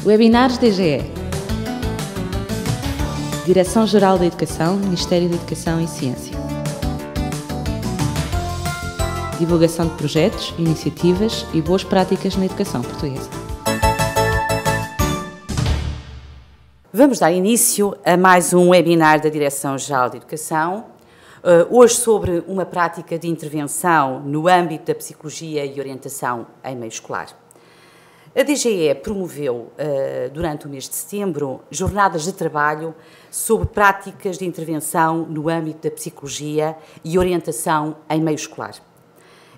Webinars DGE. Direção-Geral da Educação, Ministério da Educação e Ciência. Divulgação de projetos, iniciativas e boas práticas na educação portuguesa. Vamos dar início a mais um webinar da Direção-Geral da Educação, hoje sobre uma prática de intervenção no âmbito da psicologia e orientação em meio escolar. A DGE promoveu, durante o mês de setembro, jornadas de trabalho sobre práticas de intervenção no âmbito da psicologia e orientação em meio escolar.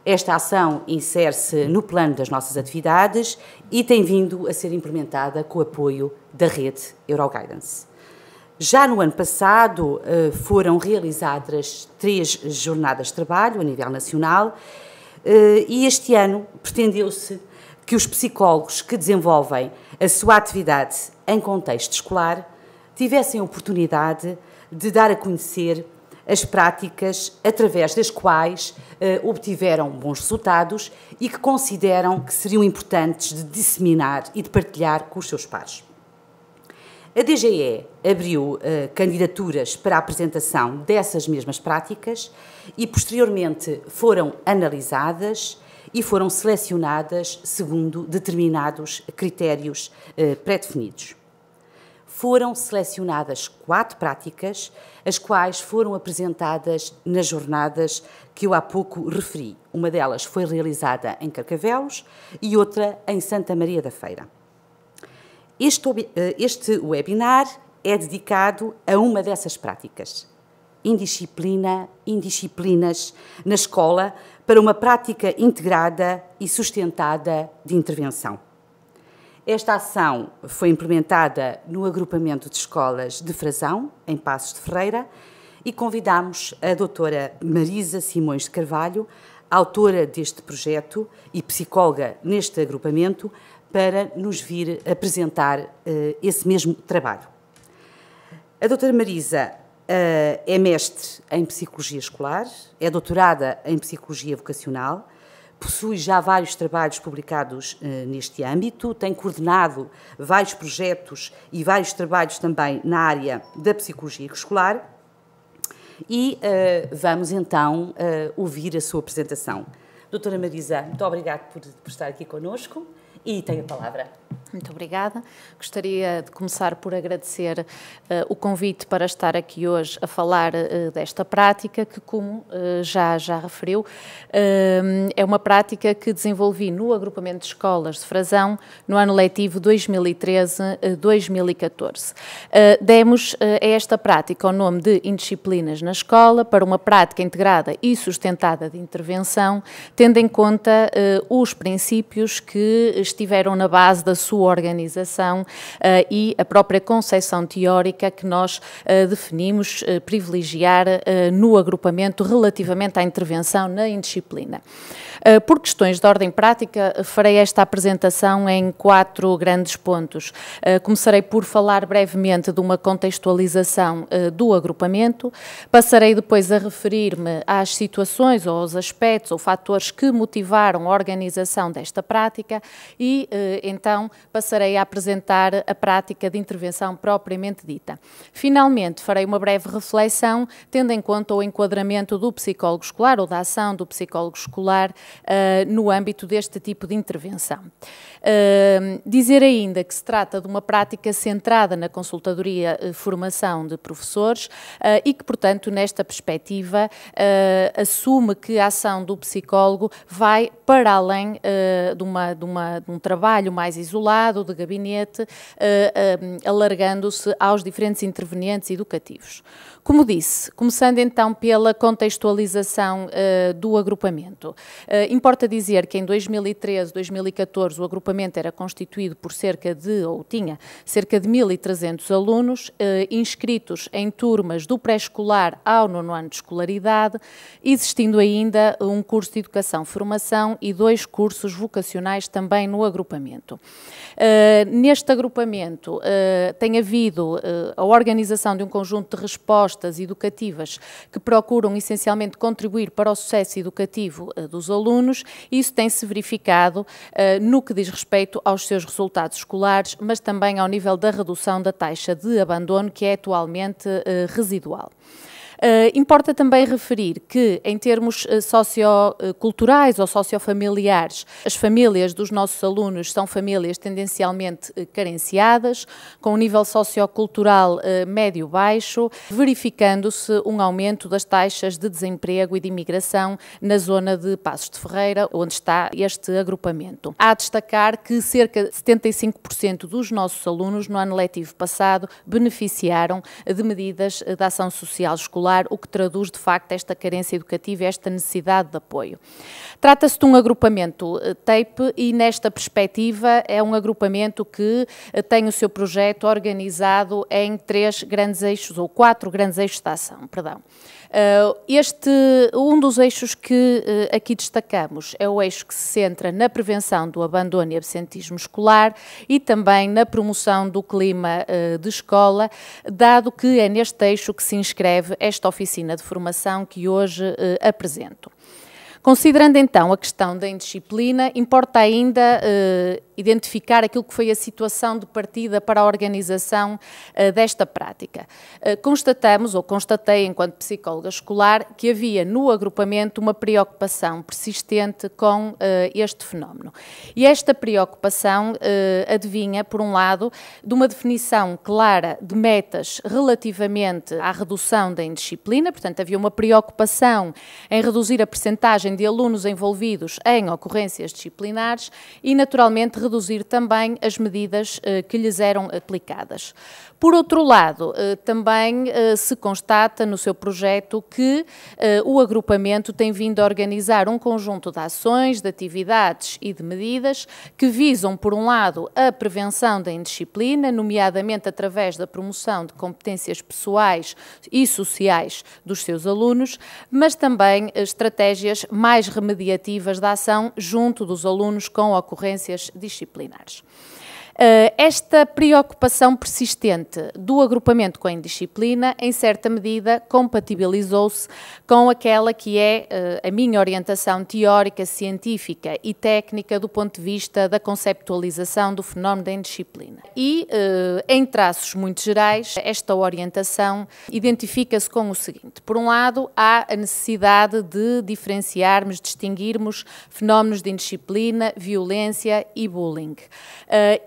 Esta ação insere-se no plano das nossas atividades e tem vindo a ser implementada com o apoio da rede Euroguidance. Já no ano passado foram realizadas 3 jornadas de trabalho a nível nacional e este ano pretendeu-se que os psicólogos que desenvolvem a sua atividade em contexto escolar tivessem a oportunidade de dar a conhecer as práticas através das quais obtiveram bons resultados e que consideram que seriam importantes de disseminar e de partilhar com os seus pares. A DGE abriu candidaturas para a apresentação dessas mesmas práticas e, posteriormente, foram analisadas e foram selecionadas segundo determinados critérios pré-definidos. Foram selecionadas 4 práticas, as quais foram apresentadas nas jornadas que eu há pouco referi. Uma delas foi realizada em Carcavelos e outra em Santa Maria da Feira. Este webinar é dedicado a uma dessas práticas. Indisciplinas na escola para uma prática integrada e sustentada de intervenção. Esta ação foi implementada no agrupamento de escolas de Frazão, em Passos de Ferreira, e convidamos a doutora Marisa Simões de Carvalho, autora deste projeto e psicóloga neste agrupamento, para nos vir apresentar esse mesmo trabalho. A doutora Marisa é mestre em Psicologia Escolar, é doutorada em Psicologia Vocacional, possui já vários trabalhos publicados neste âmbito, tem coordenado vários projetos e vários trabalhos também na área da Psicologia Escolar e vamos então ouvir a sua apresentação. Doutora Marisa, muito obrigada por estar aqui connosco e tem a palavra. Muito obrigada. Gostaria de começar por agradecer o convite para estar aqui hoje a falar desta prática que, como já referiu, é uma prática que desenvolvi no agrupamento de escolas de Frazão no ano letivo 2013-2014. Demos a esta prática o nome de Indisciplinas na Escola para uma prática integrada e sustentada de intervenção, tendo em conta os princípios que estiveram na base da sua organização e a própria concepção teórica que nós definimos privilegiar no agrupamento relativamente à intervenção na indisciplina. Por questões de ordem prática, farei esta apresentação em 4 grandes pontos. Começarei por falar brevemente de uma contextualização do agrupamento, passarei depois a referir-me às situações ou aos aspectos ou fatores que motivaram a organização desta prática e, então, passarei a apresentar a prática de intervenção propriamente dita. Finalmente, farei uma breve reflexão, tendo em conta o enquadramento do psicólogo escolar ou da ação do psicólogo escolar no âmbito deste tipo de intervenção. Dizer ainda que se trata de uma prática centrada na consultadoria formação de professores e que, portanto, nesta perspectiva, assume que a ação do psicólogo vai para além de um trabalho mais isolado, de gabinete, alargando-se aos diferentes intervenientes educativos. Como disse, começando então pela contextualização do agrupamento. Importa dizer que em 2013-2014 o agrupamento era constituído por tinha cerca de 1.300 alunos inscritos em turmas do pré-escolar ao 9º ano de escolaridade, existindo ainda um curso de educação-formação e 2 cursos vocacionais também no agrupamento. Neste agrupamento tem havido a organização de um conjunto de respostas educativas que procuram essencialmente contribuir para o sucesso educativo dos alunos, alunos, e isso tem-se verificado no que diz respeito aos seus resultados escolares, mas também ao nível da redução da taxa de abandono, que é atualmente residual. Importa também referir que, em termos socioculturais ou sociofamiliares, as famílias dos nossos alunos são famílias tendencialmente carenciadas, com um nível sociocultural médio-baixo, verificando-se um aumento das taxas de desemprego e de imigração na zona de Passos de Ferreira, onde está este agrupamento. Há a destacar que cerca de 75% dos nossos alunos, no ano letivo passado, beneficiaram de medidas de ação social escolar, o que traduz, de facto, esta carência educativa e esta necessidade de apoio. Trata-se de um agrupamento TAPE e, nesta perspectiva, é um agrupamento que tem o seu projeto organizado em 3 grandes eixos, ou 4 grandes eixos de ação, perdão. Um dos eixos que aqui destacamos é o eixo que se centra na prevenção do abandono e absentismo escolar e também na promoção do clima de escola, dado que é neste eixo que se inscreve esta oficina de formação que hoje apresento. Considerando então a questão da indisciplina, importa ainda identificar aquilo que foi a situação de partida para a organização desta prática. Constatei, enquanto psicóloga escolar, que havia no agrupamento uma preocupação persistente com este fenómeno. E esta preocupação advinha, por um lado, de uma definição clara de metas relativamente à redução da indisciplina, portanto, havia uma preocupação em reduzir a percentagem de alunos envolvidos em ocorrências disciplinares e, naturalmente, reduzir também as medidas que lhes eram aplicadas. Por outro lado, também se constata no seu projeto que o agrupamento tem vindo a organizar um conjunto de ações, de atividades e de medidas que visam, por um lado, a prevenção da indisciplina, nomeadamente através da promoção de competências pessoais e sociais dos seus alunos, mas também estratégias mais remediativas da ação junto dos alunos com ocorrências disciplinares. Esta preocupação persistente do agrupamento com a indisciplina, em certa medida, compatibilizou-se com aquela que é a minha orientação teórica, científica e técnica do ponto de vista da conceptualização do fenómeno da indisciplina. E, em traços muito gerais, esta orientação identifica-se com o seguinte. Por um lado, há a necessidade de diferenciarmos, distinguirmos fenómenos de indisciplina, violência e bullying.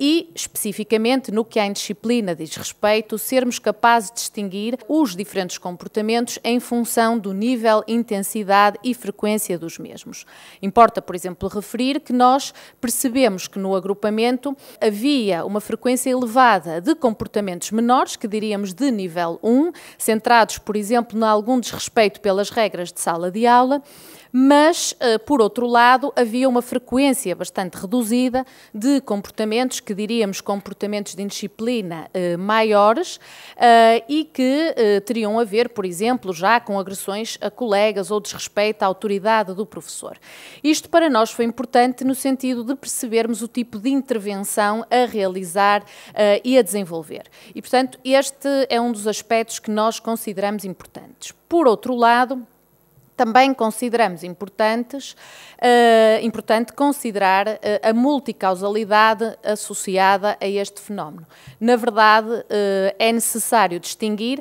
E, especificamente, no que à indisciplina diz respeito, sermos capazes de distinguir os diferentes comportamentos em função do nível, intensidade e frequência dos mesmos. Importa, por exemplo, referir que nós percebemos que no agrupamento havia uma frequência elevada de comportamentos menores, que diríamos de nível 1, centrados, por exemplo, em algum desrespeito pelas regras de sala de aula, mas, por outro lado, havia uma frequência bastante reduzida de comportamentos, que diríamos comportamentos de indisciplina maiores e que teriam a ver, por exemplo, já com agressões a colegas ou desrespeito à autoridade do professor. Isto para nós foi importante no sentido de percebermos o tipo de intervenção a realizar e a desenvolver. E, portanto, este é um dos aspectos que nós consideramos importantes. Por outro lado, também consideramos importante considerar a multicausalidade associada a este fenómeno. Na verdade, é necessário distinguir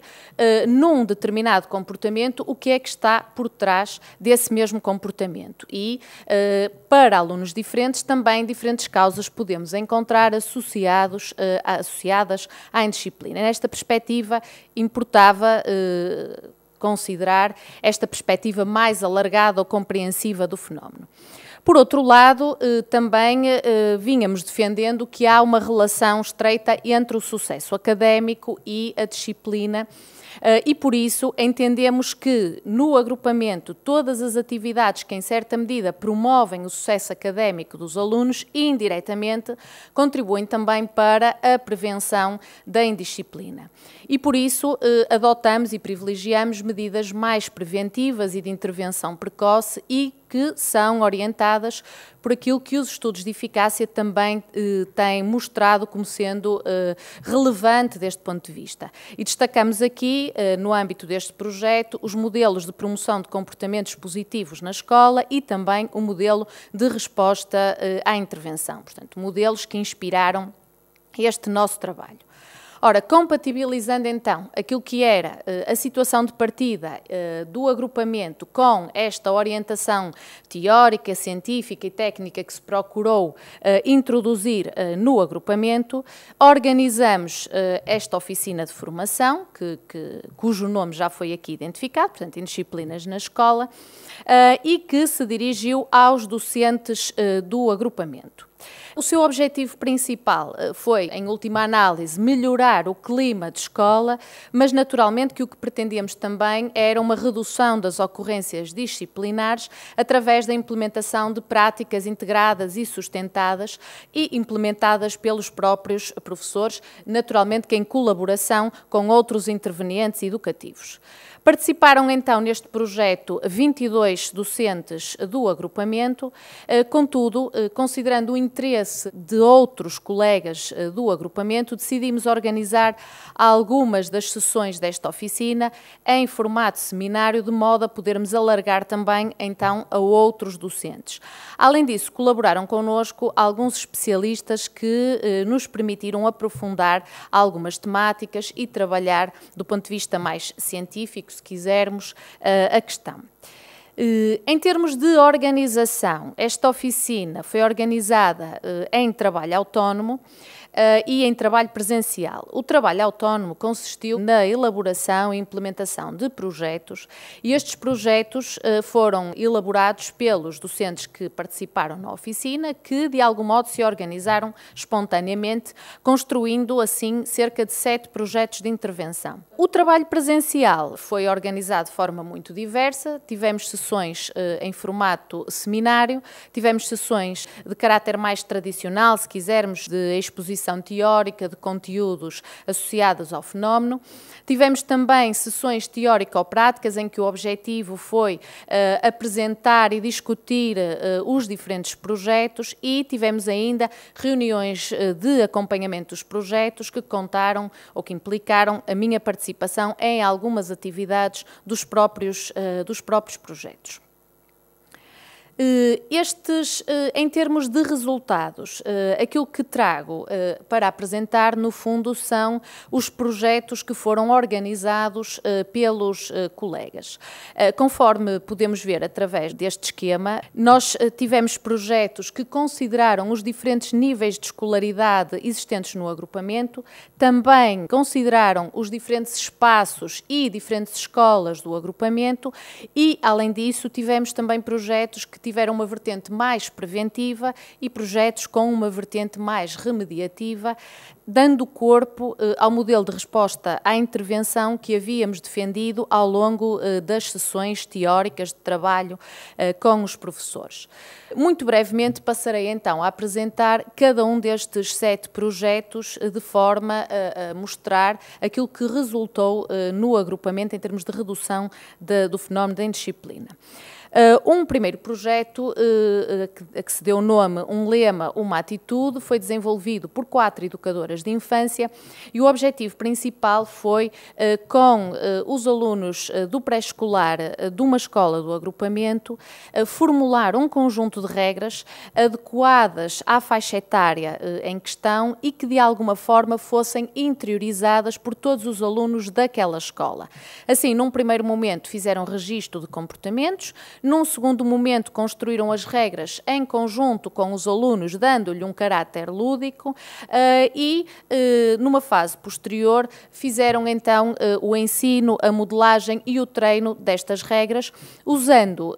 num determinado comportamento o que é que está por trás desse mesmo comportamento. E, para alunos diferentes, também diferentes causas podemos encontrar associadas à indisciplina. Nesta perspectiva, importava considerar esta perspectiva mais alargada ou compreensiva do fenómeno. Por outro lado, também vínhamos defendendo que há uma relação estreita entre o sucesso académico e a disciplina, e por isso entendemos que no agrupamento todas as atividades que em certa medida promovem o sucesso académico dos alunos indiretamente contribuem também para a prevenção da indisciplina. E por isso adotamos e privilegiamos medidas mais preventivas e de intervenção precoce e que são orientadas por aquilo que os estudos de eficácia também têm mostrado como sendo relevante deste ponto de vista. E destacamos aqui, no âmbito deste projeto, os modelos de promoção de comportamentos positivos na escola e também o modelo de resposta à intervenção. Portanto, modelos que inspiraram este nosso trabalho. Ora, compatibilizando então aquilo que era a situação de partida do agrupamento com esta orientação teórica, científica e técnica que se procurou introduzir no agrupamento, organizamos esta oficina de formação, cujo nome já foi aqui identificado, portanto, em disciplinas na escola, e que se dirigiu aos docentes do agrupamento. O seu objetivo principal foi, em última análise, melhorar o clima de escola, mas naturalmente que o que pretendíamos também era uma redução das ocorrências disciplinares através da implementação de práticas integradas e sustentadas e implementadas pelos próprios professores, naturalmente que em colaboração com outros intervenientes educativos. Participaram então neste projeto 22 docentes do agrupamento, contudo, considerando o interesse de outros colegas do agrupamento, decidimos organizar algumas das sessões desta oficina em formato seminário, de modo a podermos alargar também então a outros docentes. Além disso, colaboraram connosco alguns especialistas que nos permitiram aprofundar algumas temáticas e trabalhar do ponto de vista mais científico, se quisermos, a questão. Em termos de organização, esta oficina foi organizada em trabalho autónomo e em trabalho presencial. O trabalho autónomo consistiu na elaboração e implementação de projetos, e estes projetos foram elaborados pelos docentes que participaram na oficina, que de algum modo se organizaram espontaneamente, construindo assim cerca de 7 projetos de intervenção. O trabalho presencial foi organizado de forma muito diversa, tivemos sessões em formato seminário, tivemos sessões de caráter mais tradicional, se quisermos, de exposição teórica de conteúdos associados ao fenómeno. Tivemos também sessões teórico-práticas em que o objetivo foi apresentar e discutir os diferentes projetos, e tivemos ainda reuniões de acompanhamento dos projetos que contaram ou que implicaram a minha participação em algumas atividades dos próprios projetos. Em termos de resultados, aquilo que trago para apresentar, no fundo, são os projetos que foram organizados pelos colegas. Conforme podemos ver através deste esquema, nós tivemos projetos que consideraram os diferentes níveis de escolaridade existentes no agrupamento, também consideraram os diferentes espaços e diferentes escolas do agrupamento e, além disso, tivemos também projetos que tiveram uma vertente mais preventiva e projetos com uma vertente mais remediativa, dando corpo ao modelo de resposta à intervenção que havíamos defendido ao longo das sessões teóricas de trabalho com os professores. Muito brevemente passarei então a apresentar cada um destes 7 projetos de forma a mostrar aquilo que resultou no agrupamento em termos de redução do fenómeno da indisciplina. Um primeiro projeto, a que se deu o nome Um Lema, Uma Atitude, foi desenvolvido por 4 educadoras de infância e o objetivo principal foi, com os alunos do pré-escolar de uma escola do agrupamento, formular um conjunto de regras adequadas à faixa etária em questão e que de alguma forma fossem interiorizadas por todos os alunos daquela escola. Assim, num primeiro momento fizeram registro de comportamentos, num segundo momento construíram as regras em conjunto com os alunos, dando-lhe um caráter lúdico e, numa fase posterior, fizeram então o ensino, a modelagem e o treino destas regras, usando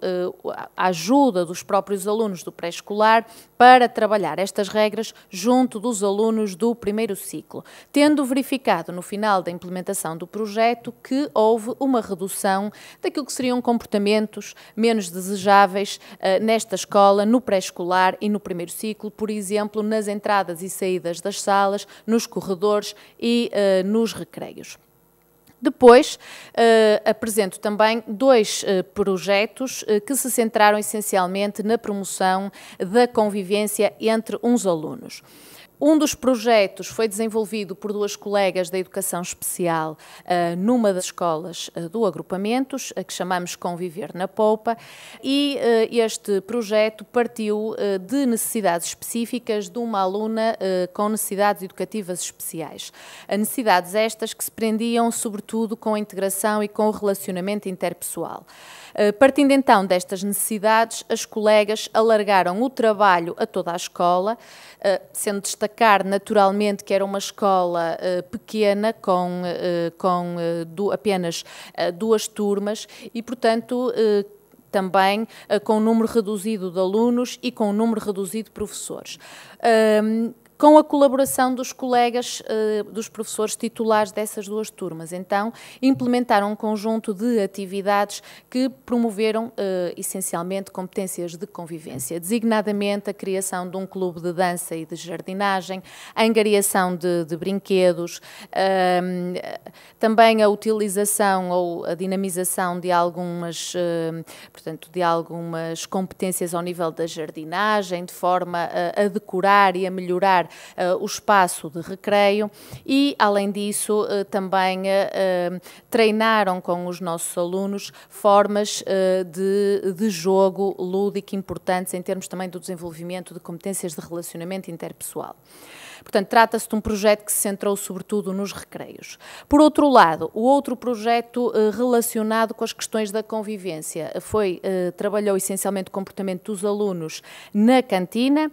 a ajuda dos próprios alunos do pré-escolar para trabalhar estas regras junto dos alunos do primeiro ciclo, tendo verificado no final da implementação do projeto que houve uma redução daquilo que seriam comportamentos menos desejáveis nesta escola, no pré-escolar e no primeiro ciclo, por exemplo, nas entradas e saídas das salas, nos corredores e nos recreios. Depois, apresento também dois projetos que se centraram essencialmente na promoção da convivência entre uns alunos. Um dos projetos foi desenvolvido por duas colegas da Educação Especial numa das escolas do agrupamentos, a que chamamos Conviver na Poupa, e este projeto partiu de necessidades específicas de uma aluna com necessidades educativas especiais. Necessidades estas que se prendiam sobretudo com a integração e com o relacionamento interpessoal. Partindo então destas necessidades, as colegas alargaram o trabalho a toda a escola, sendo destacar naturalmente que era uma escola pequena, com apenas duas turmas e, portanto, também com um número reduzido de alunos e com um número reduzido de professores. Com a colaboração dos colegas, dos professores titulares dessas duas turmas. Então, implementaram um conjunto de atividades que promoveram, essencialmente, competências de convivência, designadamente a criação de um clube de dança e de jardinagem, a angariação de brinquedos, também a utilização ou a dinamização de algumas, portanto, de algumas competências ao nível da jardinagem, de forma a decorar e a melhorar o espaço de recreio e, além disso, também treinaram com os nossos alunos formas de jogo lúdico importantes em termos também do desenvolvimento de competências de relacionamento interpessoal. Portanto, trata-se de um projeto que se centrou sobretudo nos recreios. Por outro lado, o outro projeto relacionado com as questões da convivência trabalhou essencialmente o comportamento dos alunos na cantina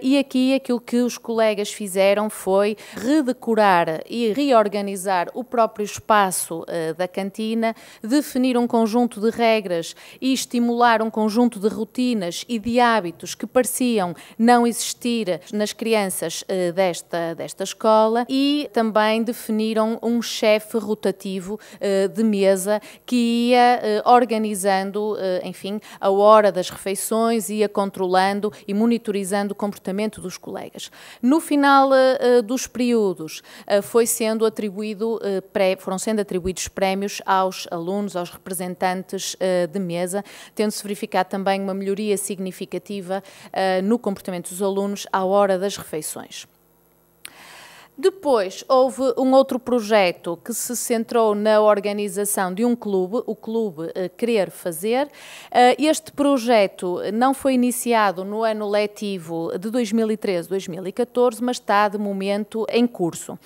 e aqui aquilo que os colegas fizeram foi redecorar e reorganizar o próprio espaço da cantina, definir um conjunto de regras e estimular um conjunto de rotinas e de hábitos que pareciam não existir nas crianças desta escola e também definiram um chefe rotativo de mesa que ia organizando, enfim, a hora das refeições, ia controlando e monitorizando o comportamento dos colegas. No final dos períodos foram sendo atribuídos prémios aos alunos, aos representantes de mesa, tendo-se verificado também uma melhoria significativa no comportamento dos alunos à hora das refeições. Depois, houve um outro projeto que se centrou na organização de um clube, o Clube Querer Fazer. Este projeto não foi iniciado no ano letivo de 2013-2014, mas está, de momento, em curso.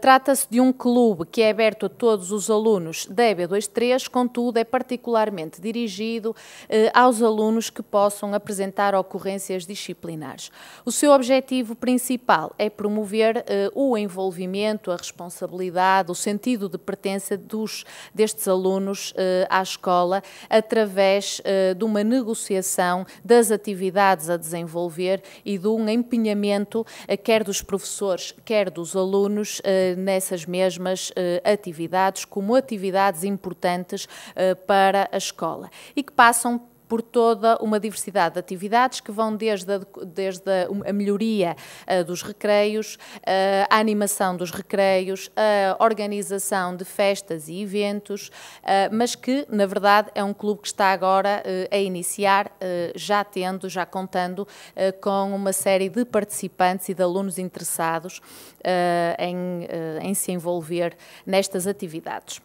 Trata-se de um clube que é aberto a todos os alunos da EB23, contudo, é particularmente dirigido aos alunos que possam apresentar ocorrências disciplinares. O seu objetivo principal é promover o envolvimento, a responsabilidade, o sentido de pertença destes alunos à escola através de uma negociação das atividades a desenvolver e de um empenhamento quer dos professores, quer dos alunos nessas mesmas atividades como atividades importantes para a escola e que passam por toda uma diversidade de atividades que vão desde a melhoria dos recreios, a animação dos recreios, a organização de festas e eventos, mas que, na verdade, é um clube que está agora a iniciar, já contando com uma série de participantes e de alunos interessados em se envolver nestas atividades.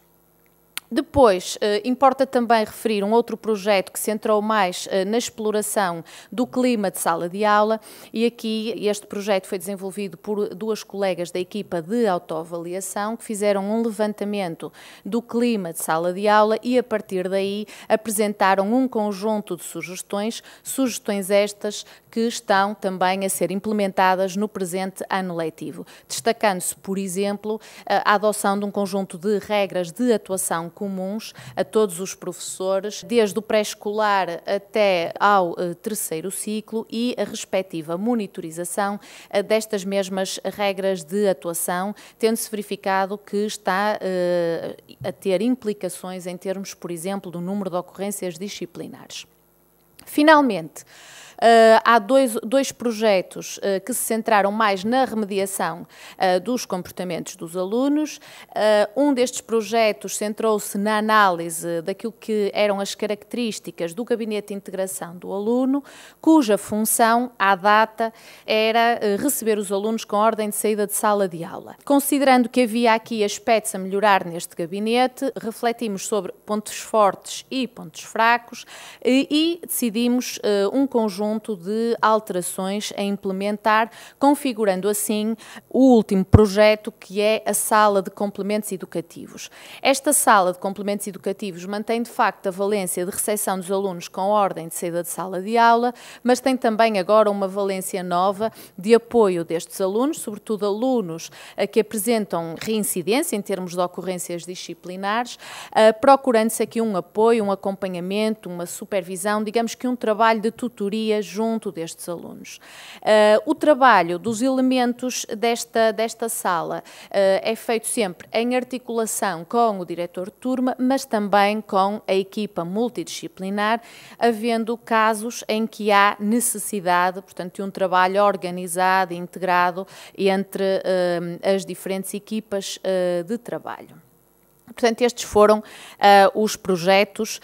Depois, importa também referir um outro projeto que se centrou mais na exploração do clima de sala de aula e aqui este projeto foi desenvolvido por duas colegas da equipa de autoavaliação que fizeram um levantamento do clima de sala de aula e a partir daí apresentaram um conjunto de sugestões estas que estão também a ser implementadas no presente ano letivo, destacando-se, por exemplo, a adoção de um conjunto de regras de atuação comuns a todos os professores, desde o pré-escolar até ao terceiro ciclo e a respectiva monitorização destas mesmas regras de atuação, tendo-se verificado que está a ter implicações em termos, por exemplo, do número de ocorrências disciplinares. Finalmente, Há dois projetos que se centraram mais na remediação dos comportamentos dos alunos. Um destes projetos centrou-se na análise daquilo que eram as características do gabinete de integração do aluno, cuja função, à data, era receber os alunos com ordem de saída de sala de aula. Considerando que havia aqui aspectos a melhorar neste gabinete, refletimos sobre pontos fortes e pontos fracos e decidimos um conjunto de alterações a implementar, configurando assim o último projeto, que é a sala de complementos educativos. Esta sala de complementos educativos mantém de facto a valência de recepção dos alunos com ordem de saída de sala de aula, mas tem também agora uma valência nova de apoio destes alunos, sobretudo alunos que apresentam reincidência em termos de ocorrências disciplinares, procurando-se aqui um apoio, um acompanhamento, uma supervisão, digamos que um trabalho de tutoria junto destes alunos. O trabalho dos elementos desta sala é feito sempre em articulação com o diretor de turma, mas também com a equipa multidisciplinar, havendo casos em que há necessidade, portanto, de um trabalho organizado e integrado entre as diferentes equipas de trabalho. Portanto, estes foram os projetos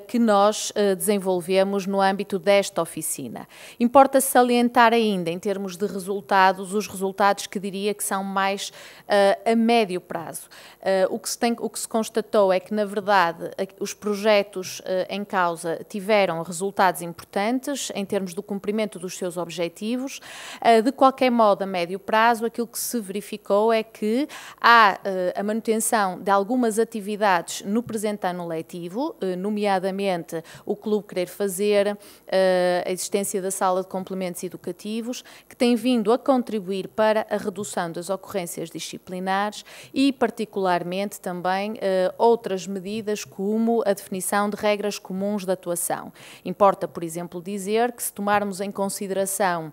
que nós desenvolvemos no âmbito desta oficina. Importa salientar ainda, em termos de resultados, os resultados que diria que são mais a médio prazo. O que se constatou é que, na verdade, os projetos em causa tiveram resultados importantes em termos do cumprimento dos seus objetivos. De qualquer modo, a médio prazo, aquilo que se verificou é que há a manutenção de algumas atividades no presente ano letivo, nomeadamente o Clube Querer Fazer, a existência da sala de complementos educativos, que tem vindo a contribuir para a redução das ocorrências disciplinares e, particularmente, também outras medidas como a definição de regras comuns de atuação. Importa, por exemplo, dizer que se tomarmos em consideração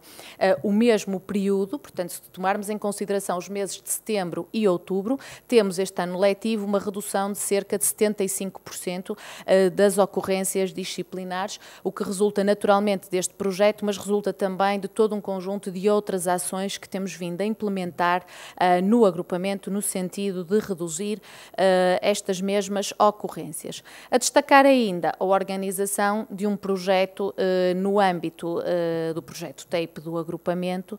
o mesmo período, portanto, se tomarmos em consideração os meses de setembro e outubro, temos este ano letivo uma redução de cerca de 75% das ocorrências disciplinares, o que resulta naturalmente deste projeto, mas resulta também de todo um conjunto de outras ações que temos vindo a implementar no agrupamento, no sentido de reduzir estas mesmas ocorrências. A destacar ainda a organização de um projeto no âmbito do projeto TAPE do agrupamento,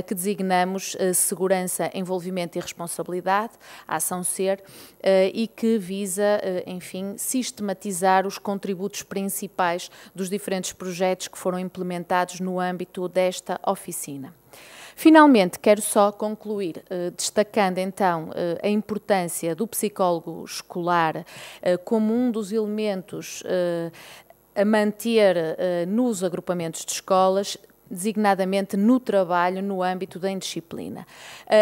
que designamos Segurança, Envolvimento e Responsabilidade, a ação SER, e que visa, enfim, sistematizar os contributos principais dos diferentes projetos que foram implementados no âmbito desta oficina. Finalmente, quero só concluir destacando então a importância do psicólogo escolar como um dos elementos a manter nos agrupamentos de escolas, designadamente no trabalho no âmbito da indisciplina.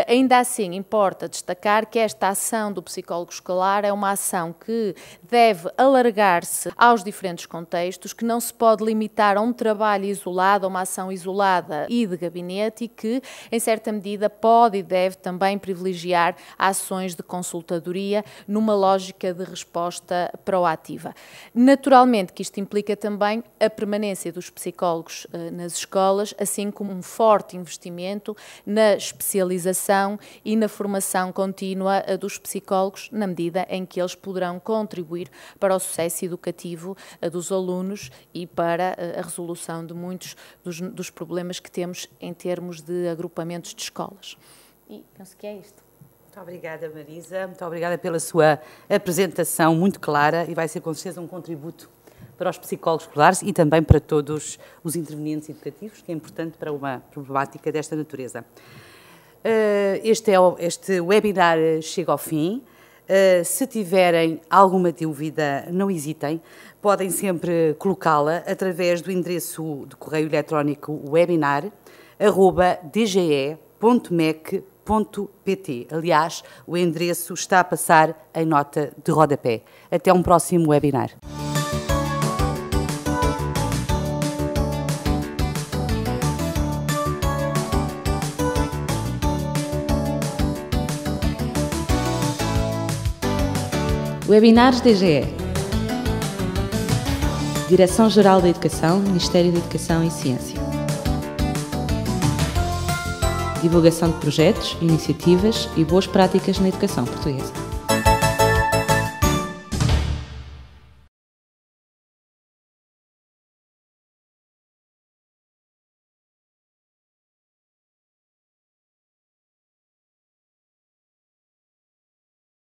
Ainda assim, importa destacar que esta ação do psicólogo escolar é uma ação que deve alargar-se aos diferentes contextos, que não se pode limitar a um trabalho isolado, a uma ação isolada e de gabinete, e que, em certa medida, pode e deve também privilegiar ações de consultadoria numa lógica de resposta proativa. Naturalmente que isto implica também a permanência dos psicólogos nas escolas, assim como um forte investimento na especialização e na formação contínua dos psicólogos, na medida em que eles poderão contribuir para o sucesso educativo dos alunos e para a resolução de muitos dos problemas que temos em termos de agrupamentos de escolas. E penso que é isto. Muito obrigada, Marisa. Muito obrigada pela sua apresentação muito clara e vai ser com certeza um contributo para os psicólogos escolares e também para todos os intervenientes educativos, que é importante para uma problemática desta natureza. Este webinar chega ao fim. Se tiverem alguma dúvida, não hesitem, podem sempre colocá-la através do endereço de correio eletrónico webinar@dge.mec.pt. Aliás, o endereço está a passar em nota de rodapé. Até um próximo webinar. Webinars DGE. Direção-Geral da Educação, Ministério da Educação e Ciência. Divulgação de projetos, iniciativas e boas práticas na educação portuguesa.